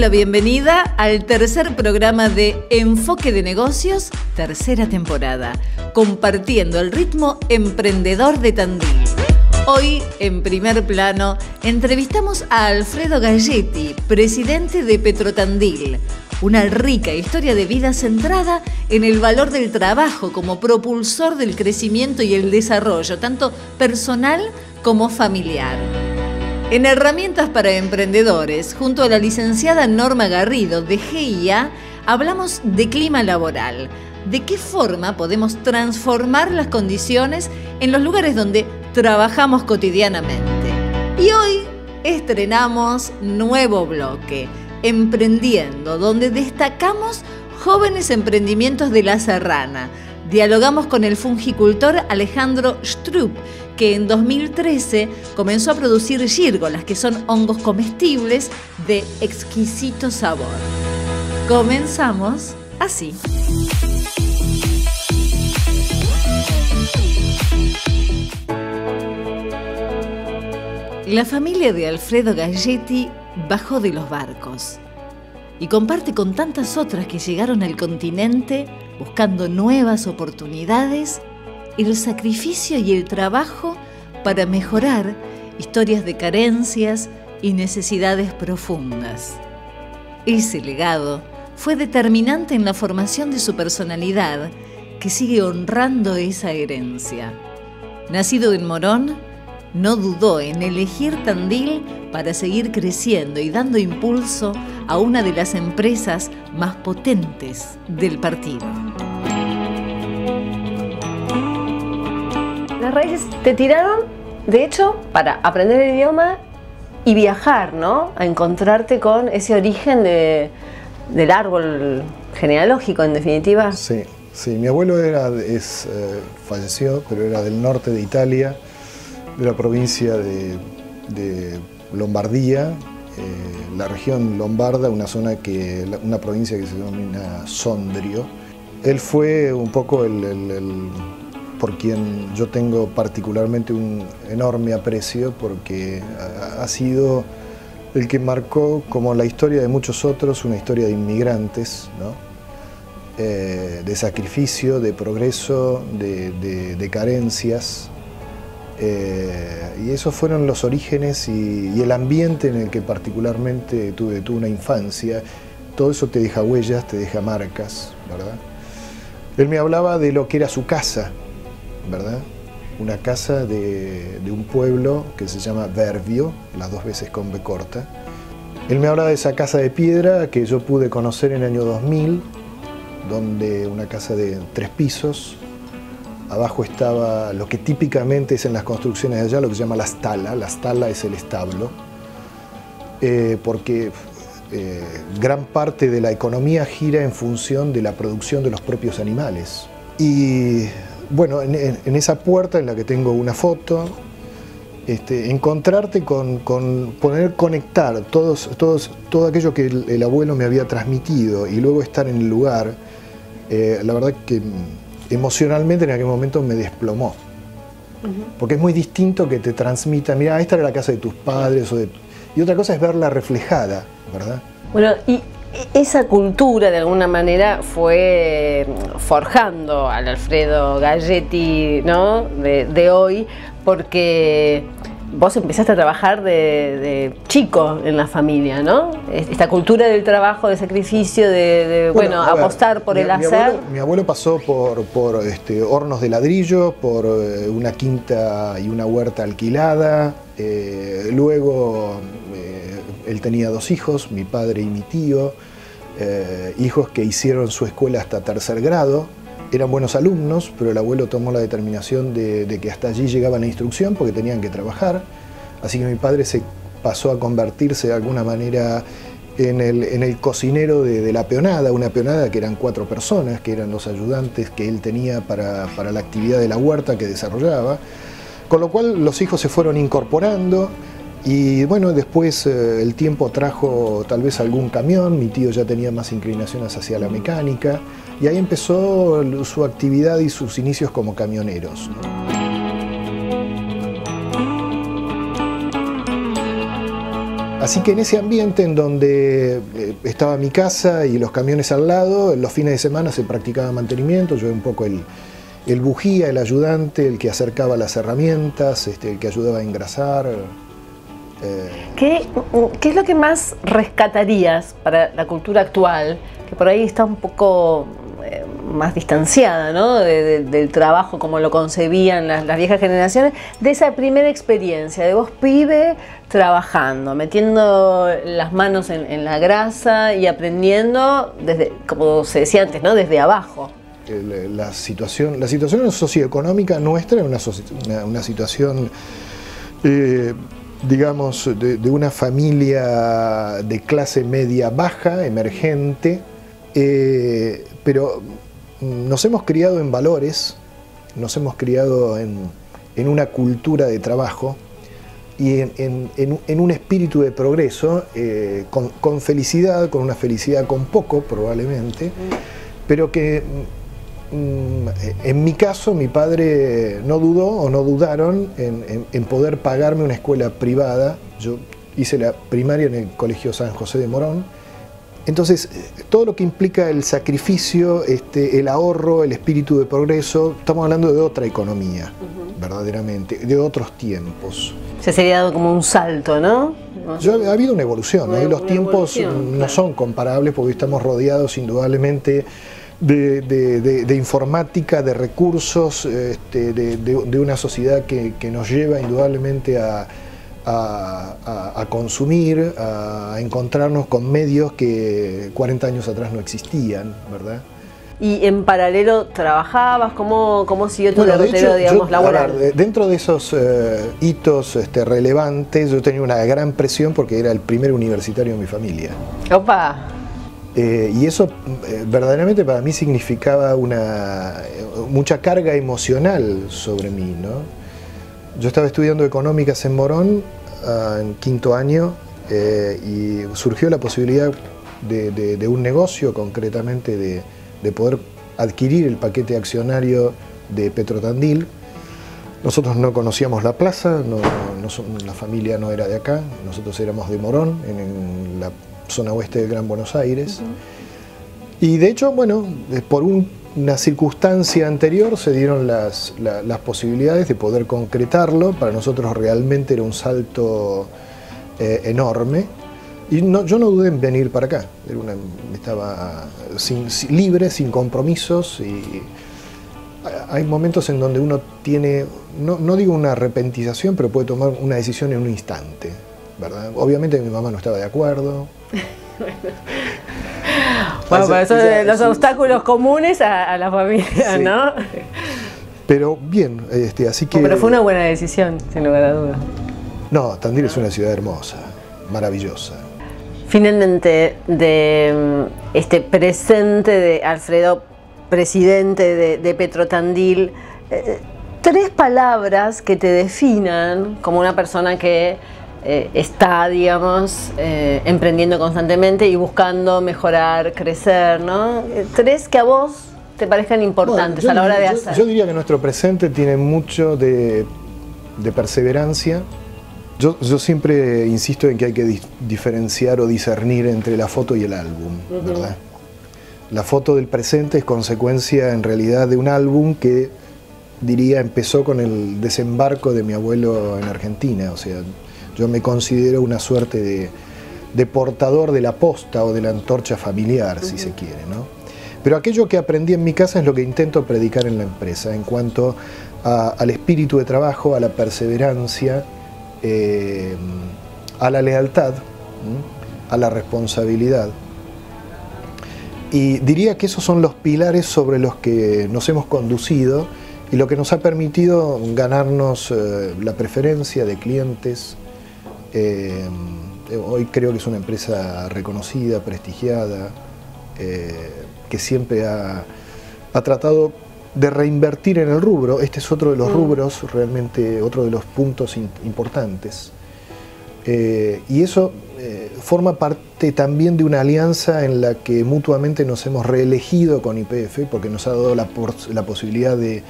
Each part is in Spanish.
la bienvenida al tercer programa de Enfoque de Negocios, tercera temporada, compartiendo el ritmo emprendedor de Tandil. Hoy, en primer plano, entrevistamos a Alfredo Galletti, presidente de Petrotandil. Una rica historia de vida centrada en el valor del trabajo como propulsor del crecimiento y el desarrollo, tanto personal como familiar. En Herramientas para Emprendedores, junto a la licenciada Norma Garrido de GIA, hablamos de clima laboral. ¿De qué forma podemos transformar las condiciones en los lugares donde trabajamos cotidianamente? Y hoy estrenamos nuevo bloque, Emprendiendo, donde destacamos jóvenes emprendimientos de La Serrana. Dialogamos con el fungicultor Alejandro Strupp, que en 2013 comenzó a producir gírgolas, que son hongos comestibles de exquisito sabor. Comenzamos así. La familia de Alfredo Galletti bajó de los barcos y comparte con tantas otras que llegaron al continente buscando nuevas oportunidades, el sacrificio y el trabajo para mejorar historias de carencias y necesidades profundas. Ese legado fue determinante en la formación de su personalidad, que sigue honrando esa herencia. Nacido en Morón, no dudó en elegir Tandil para seguir creciendo y dando impulso a una de las empresas más potentes del partido. Las raíces te tiraron, de hecho, para aprender el idioma y viajar, ¿no? A encontrarte con ese origen del árbol genealógico, en definitiva. Sí, mi abuelo falleció, pero era del norte de Italia, de la provincia de Lombardía, la región lombarda, una provincia que se denomina Sondrio. Él fue un poco por quien yo tengo particularmente un enorme aprecio, porque ha sido el que marcó, como la historia de muchos otros, una historia de inmigrantes, ¿no? De sacrificio, de progreso, de carencias. Y esos fueron los orígenes y el ambiente en el que particularmente tuve una infancia. Todo eso te deja huellas, te deja marcas, ¿verdad? Él me hablaba de lo que era su casa, ¿verdad? Una casa de un pueblo que se llama Vervio, las dos veces con B corta. Él me hablaba de esa casa de piedra que yo pude conocer en el año 2000, donde una casa de 3 pisos. Abajo estaba lo que típicamente es en las construcciones de allá, lo que se llama la stalla. La stalla es el establo, porque gran parte de la economía gira en función de la producción de los propios animales. Y bueno, en esa puerta en la que tengo una foto, encontrarte con poder conectar todo aquello que el abuelo me había transmitido y luego estar en el lugar, la verdad que emocionalmente en aquel momento me desplomó. Porque es muy distinto que te transmita, mira, esta era la casa de tus padres, y otra cosa es verla reflejada, ¿verdad? Bueno, y esa cultura de alguna manera fue forjando al Alfredo Galletti, ¿no? de hoy, porque vos empezaste a trabajar de chico en la familia, ¿no? Esta cultura del trabajo, de sacrificio, bueno, apostar por el hacer. Mi abuelo pasó por hornos de ladrillo, por una quinta y una huerta alquilada. Luego él tenía 2 hijos, mi padre y mi tío, hijos que hicieron su escuela hasta 3er grado. Eran buenos alumnos, pero el abuelo tomó la determinación de que hasta allí llegaba la instrucción porque tenían que trabajar. Así que mi padre se pasó a convertirse de alguna manera en el cocinero de la peonada, una peonada que eran 4 personas, que eran los ayudantes que él tenía para la actividad de la huerta que desarrollaba. Con lo cual los hijos se fueron incorporando. Y bueno, después el tiempo trajo tal vez algún camión, mi tío ya tenía más inclinaciones hacia la mecánica, y ahí empezó su actividad y sus inicios como camioneros, ¿no? Así que en ese ambiente en donde estaba mi casa y los camiones al lado, en los fines de semana se practicaba mantenimiento, yo era un poco el bujía, el ayudante, el que acercaba las herramientas, el que ayudaba a engrasar. ¿Qué es lo que más rescatarías para la cultura actual, que por ahí está un poco más distanciada, ¿no? del trabajo como lo concebían las viejas generaciones, de esa primera experiencia, de vos pibe trabajando, metiendo las manos en la grasa y aprendiendo, desde, como se decía antes, ¿no? Desde abajo? La situación socioeconómica nuestra es una situación, digamos, de una familia de clase media baja, emergente, pero nos hemos criado en valores, nos hemos criado en una cultura de trabajo y en un espíritu de progreso, con felicidad, con una felicidad con poco probablemente, pero que en mi caso mi padre no dudó o no dudaron en poder pagarme una escuela privada. Yo hice la primaria en el Colegio San José de Morón. Entonces, todo lo que implica el sacrificio, el ahorro, el espíritu de progreso, estamos hablando de otra economía, verdaderamente, de otros tiempos. Se sería dado como un salto, ¿no? Ha habido una evolución, ¿no? Y los tiempos no son comparables porque estamos rodeados indudablemente de informática, de recursos, de una sociedad que nos lleva indudablemente a consumir, a encontrarnos con medios que 40 años atrás no existían, ¿verdad? ¿Y en paralelo trabajabas? ¿Cómo siguió tu derrotero, digamos, laboral? Dentro de esos hitos relevantes, yo tenía una gran presión porque era el primer universitario en mi familia. ¡Opa! Y eso verdaderamente para mí significaba mucha carga emocional sobre mí, ¿no? Yo estaba estudiando económicas en Morón en quinto año y surgió la posibilidad de un negocio, concretamente de poder adquirir el paquete accionario de Petrotandil. Nosotros no conocíamos la plaza, la familia no era de acá, nosotros éramos de Morón, en la zona oeste del Gran Buenos Aires. Y de hecho, bueno, por una circunstancia anterior se dieron las posibilidades de poder concretarlo. Para nosotros realmente era un salto enorme. Y yo no dudé en venir para acá. Estaba libre, sin compromisos. Y hay momentos en donde uno tiene, no digo una arrepentización, pero puede tomar una decisión en un instante, ¿verdad? Obviamente mi mamá no estaba de acuerdo. Bueno, pero eso de los obstáculos comunes a la familia, sí, ¿no? Pero bien, así que... Pero fue una buena decisión, sin lugar a dudas. No, Tandil es una ciudad hermosa, maravillosa. Finalmente, de este presente de Alfredo, presidente de Petrotandil, 3 palabras que te definan como una persona que está, digamos, emprendiendo constantemente y buscando mejorar, crecer, ¿no? 3 que a vos te parezcan importantes, bueno, a la hora de hacer. Yo diría que nuestro presente tiene mucho de perseverancia. Yo siempre insisto en que hay que diferenciar o discernir entre la foto y el álbum, ¿verdad? La foto del presente es consecuencia en realidad de un álbum que, diría, empezó con el desembarco de mi abuelo en Argentina. O sea, yo me considero una suerte de portador de la posta o de la antorcha familiar, si se quiere, ¿no? Pero aquello que aprendí en mi casa es lo que intento predicar en la empresa, en cuanto al espíritu de trabajo, a la perseverancia, a la lealtad, a la responsabilidad. Y diría que esos son los pilares sobre los que nos hemos conducido y lo que nos ha permitido ganarnos la preferencia de clientes. Hoy creo que es una empresa reconocida, prestigiada, que siempre ha tratado de reinvertir en el rubro. Este es otro de los rubros, realmente otro de los puntos importantes. Y eso forma parte también de una alianza en la que mutuamente nos hemos reelegido con YPF, porque nos ha dado la posibilidad de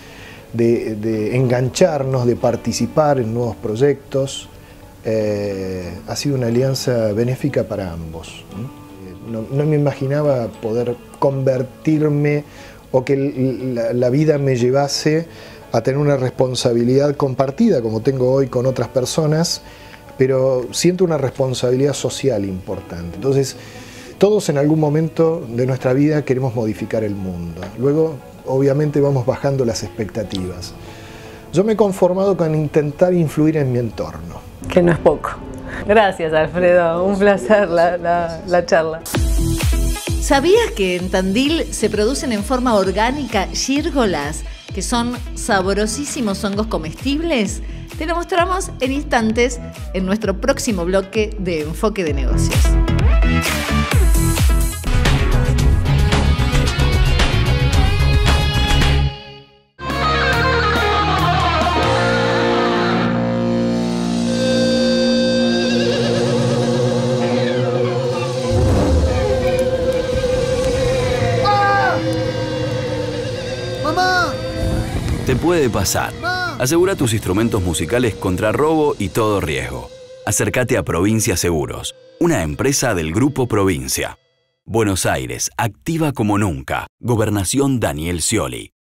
engancharnos, de participar en nuevos proyectos. ha sido una alianza benéfica para ambos. No me imaginaba poder convertirme o que la vida me llevase a tener una responsabilidad compartida como tengo hoy con otras personas, pero siento una responsabilidad social importante. Entonces, todos en algún momento de nuestra vida queremos modificar el mundo. Luego, obviamente, vamos bajando las expectativas. Yo me he conformado con intentar influir en mi entorno. Que no es poco. Gracias, Alfredo. Un placer la charla. ¿Sabías que en Tandil se producen en forma orgánica gírgolas, que son sabrosísimos hongos comestibles? Te lo mostramos en instantes en nuestro próximo bloque de Enfoque de Negocios. Te puede pasar. Asegura tus instrumentos musicales contra robo y todo riesgo. Acércate a Provincia Seguros, una empresa del Grupo Provincia. Buenos Aires, activa como nunca. Gobernación Daniel Scioli.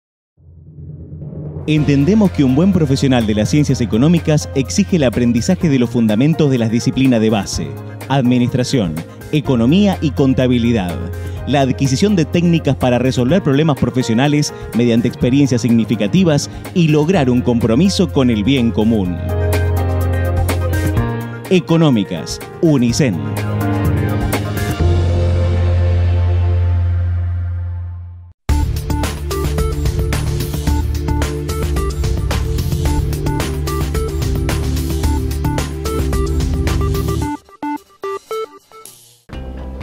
Entendemos que un buen profesional de las ciencias económicas exige el aprendizaje de los fundamentos de las disciplinas de base: administración, economía y contabilidad. La adquisición de técnicas para resolver problemas profesionales mediante experiencias significativas y lograr un compromiso con el bien común. Económicas, Unicen.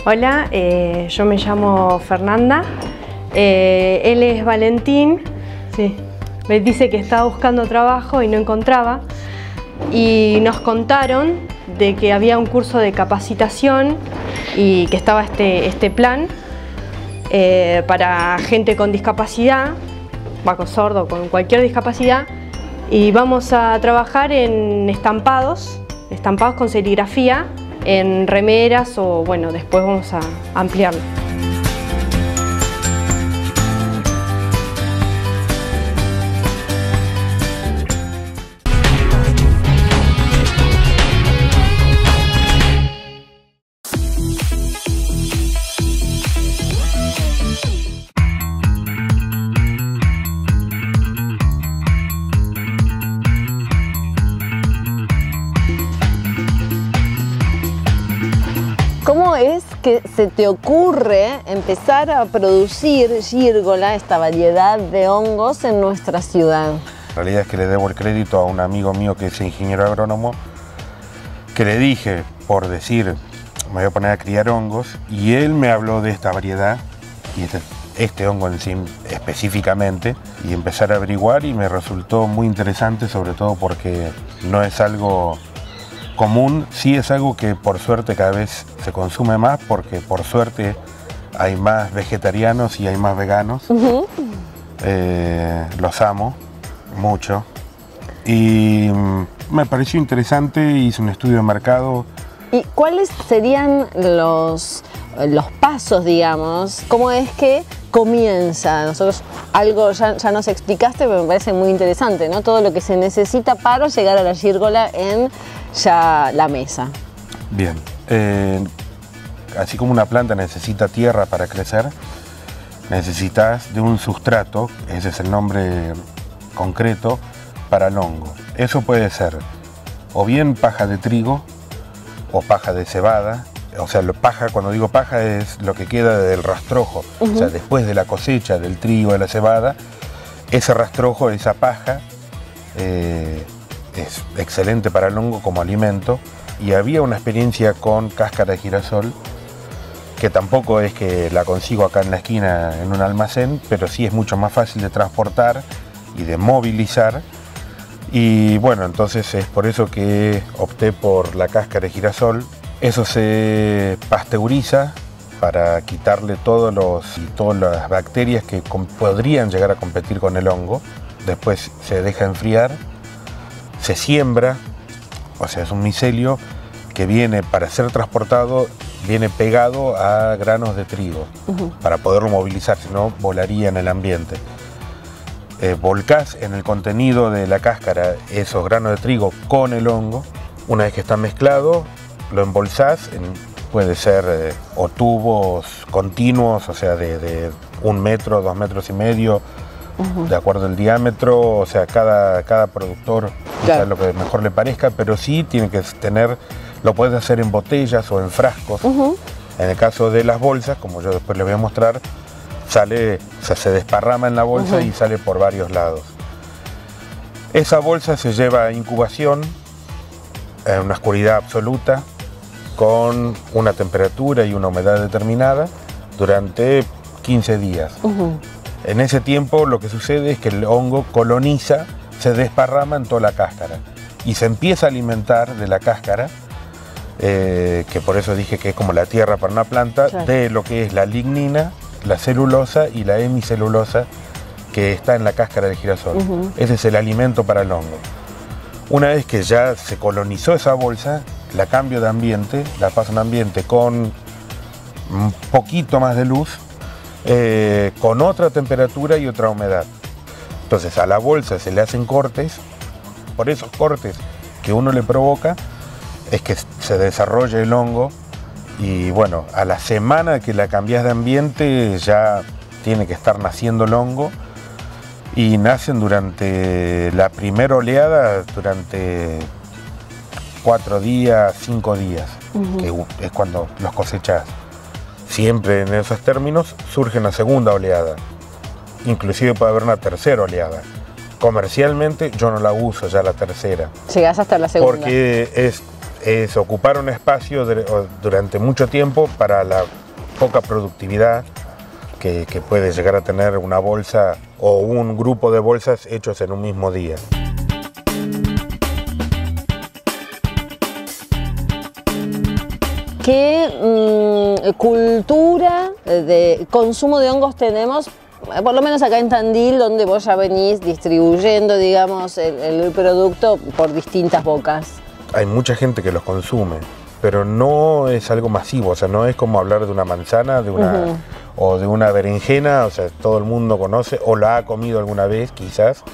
Hola, yo me llamo Fernanda, él es Valentín, sí. Me dice que estaba buscando trabajo y no encontraba, y nos contaron de que había un curso de capacitación y que estaba este plan para gente con discapacidad, con sordo, con cualquier discapacidad, y vamos a trabajar en estampados con serigrafía, en remeras o bueno, después vamos a ampliarlo. ¿Cómo es que se te ocurre empezar a producir gírgola, esta variedad de hongos, en nuestra ciudad? La realidad es que le debo el crédito a un amigo mío que es ingeniero agrónomo, que le dije, por decir, me voy a poner a criar hongos, y él me habló de esta variedad, y este hongo en sí específicamente, y empezar a averiguar, y me resultó muy interesante, sobre todo porque no es algo común, sí es algo que por suerte cada vez se consume más, porque por suerte hay más vegetarianos y hay más veganos. Los amo mucho y me pareció interesante, hice un estudio de mercado. ¿Y cuáles serían los pasos, digamos? ¿Cómo es que comienza? Nosotros algo ya nos explicaste, pero me parece muy interesante, ¿no? Todo lo que se necesita para llegar a la gírgola en ya la mesa. Bien, así como una planta necesita tierra para crecer, necesitas de un sustrato, ese es el nombre concreto, para el hongo. Eso puede ser o bien paja de trigo o paja de cebada. O sea, paja, cuando digo paja, es lo que queda del rastrojo. O sea, después de la cosecha del trigo, de la cebada, ese rastrojo, esa paja, es excelente para el hongo como alimento. Y había una experiencia con cáscara de girasol, que tampoco es que la consigo acá en la esquina en un almacén, pero sí es mucho más fácil de transportar y de movilizar. Y bueno, entonces es por eso que opté por la cáscara de girasol. Eso se pasteuriza para quitarle todas las bacterias que podrían llegar a competir con el hongo. Después se deja enfriar, se siembra o sea, es un micelio que viene para ser transportado, viene pegado a granos de trigo para poderlo movilizar, si no volaría en el ambiente. Volcás en el contenido de la cáscara esos granos de trigo con el hongo. Una vez que está mezclado, lo embolsás en, puede ser o tubos continuos, o sea, de 1 metro, 2 metros y medio, de acuerdo al diámetro, o sea, cada productor usa lo que mejor le parezca, pero sí tiene que tener, lo puedes hacer en botellas o en frascos. En el caso de las bolsas, como yo después les voy a mostrar, sale, o sea, se desparrama en la bolsa y sale por varios lados. Esa bolsa se lleva a incubación en una oscuridad absoluta, con una temperatura y una humedad determinada durante 15 días. En ese tiempo lo que sucede es que el hongo coloniza, se desparrama en toda la cáscara y se empieza a alimentar de la cáscara, que por eso dije que es como la tierra para una planta, de lo que es la lignina, la celulosa y la hemicelulosa que está en la cáscara del girasol. Ese es el alimento para el hongo. Una vez que ya se colonizó esa bolsa, la cambio de ambiente, la paso a un ambiente con un poquito más de luz, con otra temperatura y otra humedad. Entonces a la bolsa se le hacen cortes, por esos cortes que uno le provoca es que se desarrolla el hongo, y bueno, a la semana que la cambias de ambiente ya tiene que estar naciendo el hongo, y nacen durante la primera oleada, durante 4 días, 5 días, que es cuando los cosechas. Siempre en esos términos surge una segunda oleada, inclusive puede haber una tercera oleada. Comercialmente yo no la uso ya la tercera. Llegás hasta la segunda. Porque es ocupar un espacio durante mucho tiempo para la poca productividad que puede llegar a tener una bolsa o un grupo de bolsas hechos en un mismo día. ¿Qué cultura de consumo de hongos tenemos, por lo menos acá en Tandil, donde vos ya venís distribuyendo, digamos, el producto por distintas bocas? Hay mucha gente que los consume, pero no es algo masivo, o sea, no es como hablar de una manzana, de una, o de una berenjena, o sea, todo el mundo conoce o la ha comido alguna vez quizás,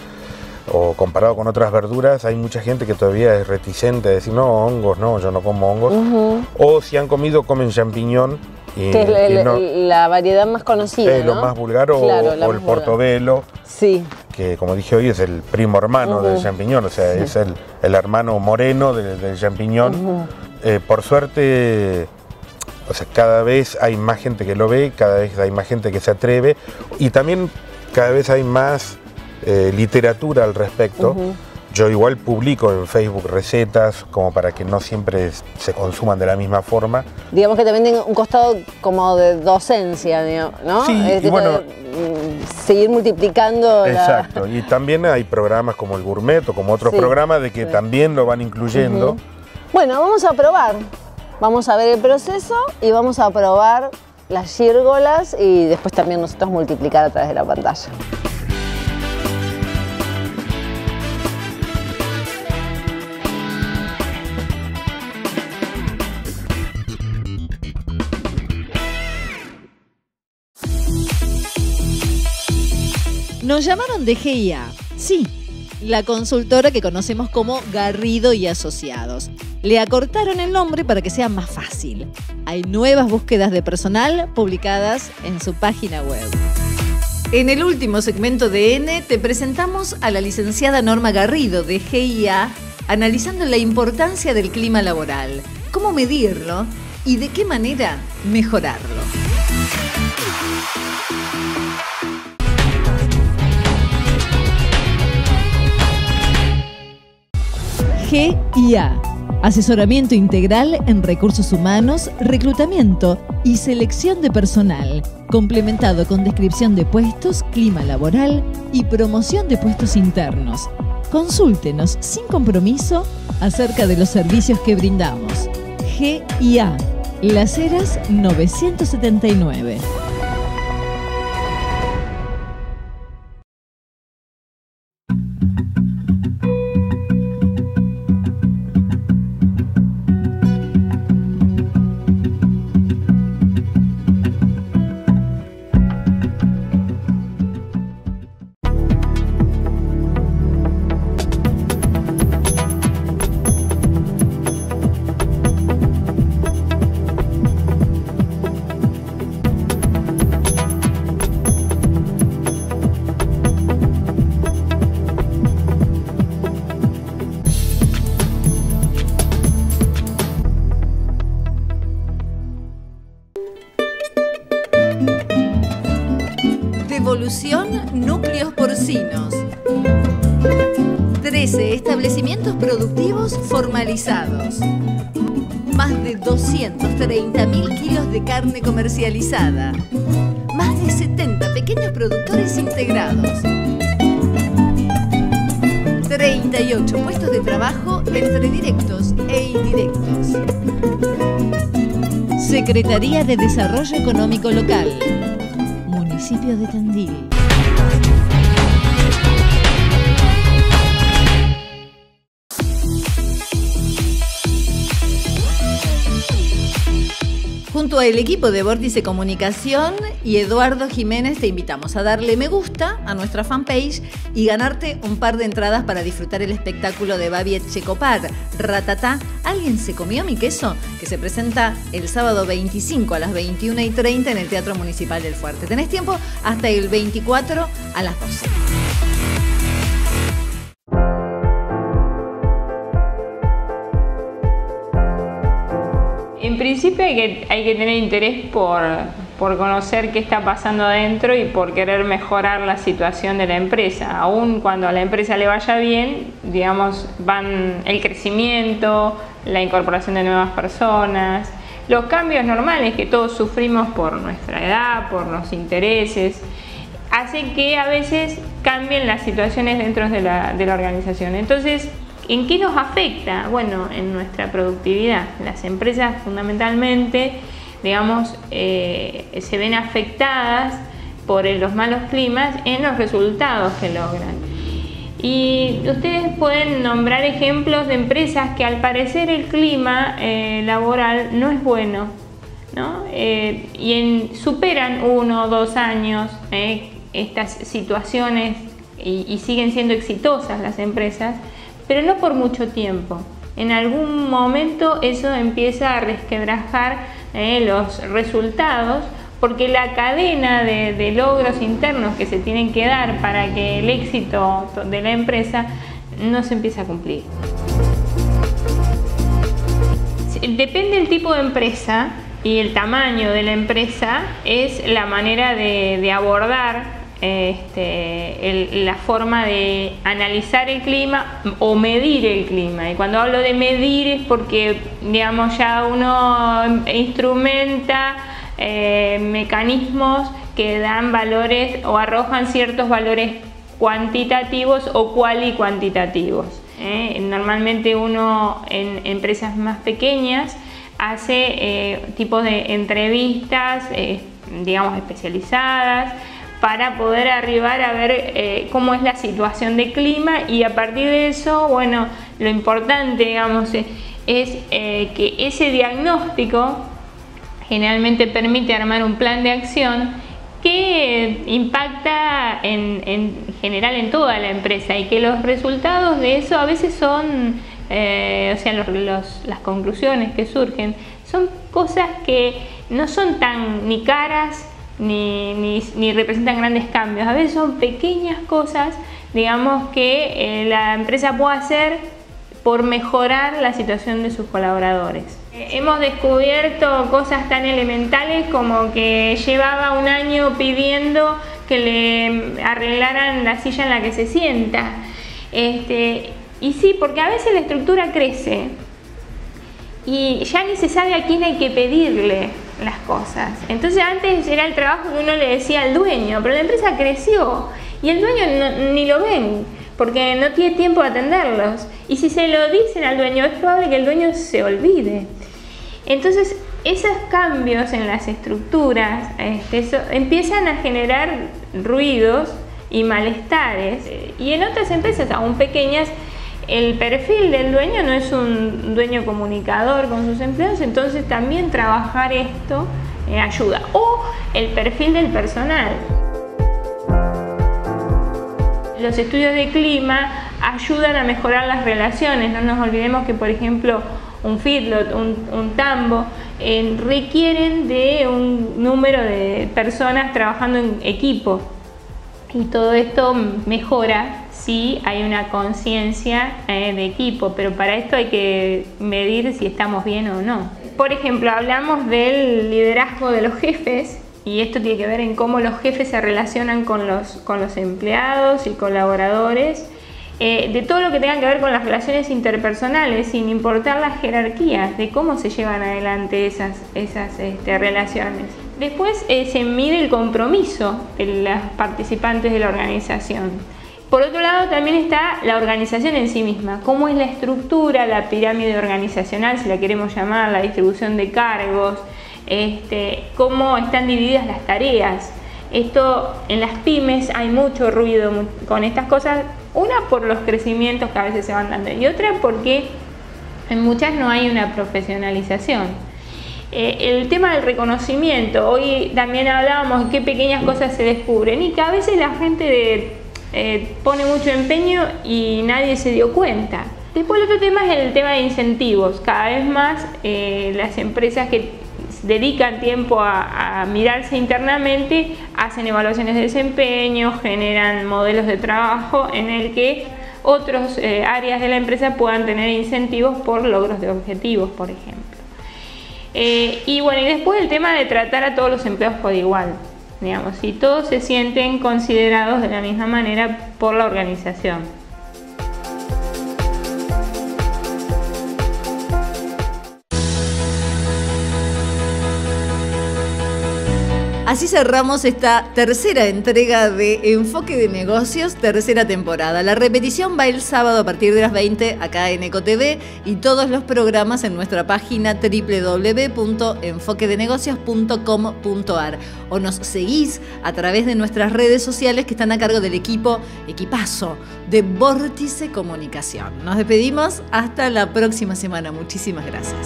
o comparado con otras verduras, hay mucha gente que todavía es reticente a decir, no, hongos, no, yo no como hongos, o si han comido, comen champiñón. Que es la variedad más conocida, es, ¿no? Lo más vulgar, claro, o el portobelo, sí, que como dije hoy es el primo hermano del champiñón, o sea, es el hermano moreno del champiñón. Por suerte, o sea, cada vez hay más gente que lo ve, cada vez hay más gente que se atreve, y también cada vez hay más literatura al respecto. Yo igual publico en Facebook recetas como para que no siempre se consuman de la misma forma. Digamos que también tiene un costado como de docencia, ¿no? Sí, y bueno, seguir multiplicando. Exacto, y también hay programas como el Gourmet o como otros programas de que también lo van incluyendo. Bueno, vamos a probar. Vamos a ver el proceso y vamos a probar las gírgolas y después también nosotros multiplicar a través de la pantalla. Nos llamaron de GIA, sí, la consultora que conocemos como Garrido y Asociados. Le acortaron el nombre para que sea más fácil. Hay nuevas búsquedas de personal publicadas en su página web. En el último segmento de N te presentamos a la licenciada Norma Garrido de GIA, analizando la importancia del clima laboral, cómo medirlo y de qué manera mejorarlo. GIA, asesoramiento integral en recursos humanos, reclutamiento y selección de personal, complementado con descripción de puestos, clima laboral y promoción de puestos internos. Consúltenos sin compromiso acerca de los servicios que brindamos. GIA, Las Heras 979. Distribución núcleos porcinos. 13 establecimientos productivos formalizados. Más de 230.000 kilos de carne comercializada. Más de 70 pequeños productores integrados. 38 puestos de trabajo entre directos e indirectos. Secretaría de Desarrollo Económico Local. Municipio de Tandil. Junto al equipo de Vórtice Comunicación y Eduardo Jiménez te invitamos a darle me gusta a nuestra fanpage y ganarte un par de entradas para disfrutar el espectáculo de Babi Etchekopar, Ratatá, ¿Alguien se comió mi queso?, que se presenta el sábado 25 a las 21:30 en el Teatro Municipal del Fuerte. Tenés tiempo hasta el 24 a las 12. En principio hay que tener interés por conocer qué está pasando adentro y por querer mejorar la situación de la empresa. Aún cuando a la empresa le vaya bien, digamos, van el crecimiento, la incorporación de nuevas personas, los cambios normales que todos sufrimos por nuestra edad, por los intereses, hacen que a veces cambien las situaciones dentro de la organización. Entonces, ¿en qué nos afecta? Bueno, en nuestra productividad. Las empresas fundamentalmente, digamos, se ven afectadas por los malos climas en los resultados que logran. Y ustedes pueden nombrar ejemplos de empresas que al parecer el clima laboral no es bueno, ¿no? Superan 1 o 2 años estas situaciones y siguen siendo exitosas las empresas, pero no por mucho tiempo. En algún momento eso empieza a resquebrajar los resultados, porque la cadena de logros internos que se tienen que dar para que el éxito de la empresa no se empieza a cumplir. Depende del tipo de empresa y el tamaño de la empresa, es la manera de abordar la forma de analizar el clima o medir el clima. Y cuando hablo de medir es porque, digamos, ya uno instrumenta mecanismos que dan valores o arrojan ciertos valores cuantitativos o cualitativos. Normalmente uno en empresas más pequeñas hace tipos de entrevistas, digamos, especializadas, para poder arribar a ver cómo es la situación de clima, y a partir de eso, bueno, lo importante, digamos, es que ese diagnóstico generalmente permite armar un plan de acción que impacta en general en toda la empresa, y que los resultados de eso a veces son, las conclusiones que surgen son cosas que no son tan ni caras ni representan grandes cambios. A veces son pequeñas cosas, digamos, que la empresa puede hacer por mejorar la situación de sus colaboradores. Hemos descubierto cosas tan elementales como que llevaba 1 año pidiendo que le arreglaran la silla en la que se sienta. Y sí, porque a veces la estructura crece y ya ni se sabe a quién hay que pedirle las cosas. Entonces antes era el trabajo que uno le decía al dueño, pero la empresa creció y el dueño ni lo ven, porque no tiene tiempo de atenderlos. Y si se lo dicen al dueño, es probable que el dueño se olvide. Entonces, esos cambios en las estructuras empiezan a generar ruidos y malestares. Y en otras empresas, aún pequeñas, el perfil del dueño no es un dueño comunicador con sus empleados, entonces también trabajar esto ayuda. O el perfil del personal. Los estudios de clima ayudan a mejorar las relaciones. No nos olvidemos que, por ejemplo, un feedlot, un tambo, requieren de un número de personas trabajando en equipo. Y todo esto mejora si hay una conciencia de equipo, pero para esto hay que medir si estamos bien o no. Por ejemplo, hablamos del liderazgo de los jefes y esto tiene que ver en cómo los jefes se relacionan con los empleados y colaboradores, de todo lo que tenga que ver con las relaciones interpersonales, sin importar las jerarquías, de cómo se llevan adelante esas relaciones. Después se mide el compromiso de los participantes de la organización. Por otro lado, también está la organización en sí misma, cómo es la estructura, la pirámide organizacional, si la queremos llamar, la distribución de cargos, cómo están divididas las tareas. Esto en las pymes hay mucho ruido con estas cosas, una por los crecimientos que a veces se van dando y otra porque en muchas no hay una profesionalización. El tema del reconocimiento, hoy también hablábamos de qué pequeñas cosas se descubren y que a veces la gente pone mucho empeño y nadie se dio cuenta. Después el otro tema es el tema de incentivos. Cada vez más las empresas que dedican tiempo a mirarse internamente hacen evaluaciones de desempeño, generan modelos de trabajo en el que otras áreas de la empresa puedan tener incentivos por logros de objetivos, por ejemplo. Y bueno, y después el tema de tratar a todos los empleados por igual, digamos, si todos se sienten considerados de la misma manera por la organización. Así cerramos esta tercera entrega de Enfoque de Negocios, tercera temporada. La repetición va el sábado a partir de las 20 acá en EcoTV y todos los programas en nuestra página www.enfoquedenegocios.com.ar o nos seguís a través de nuestras redes sociales que están a cargo del equipazo de Vórtice Comunicación. Nos despedimos hasta la próxima semana. Muchísimas gracias.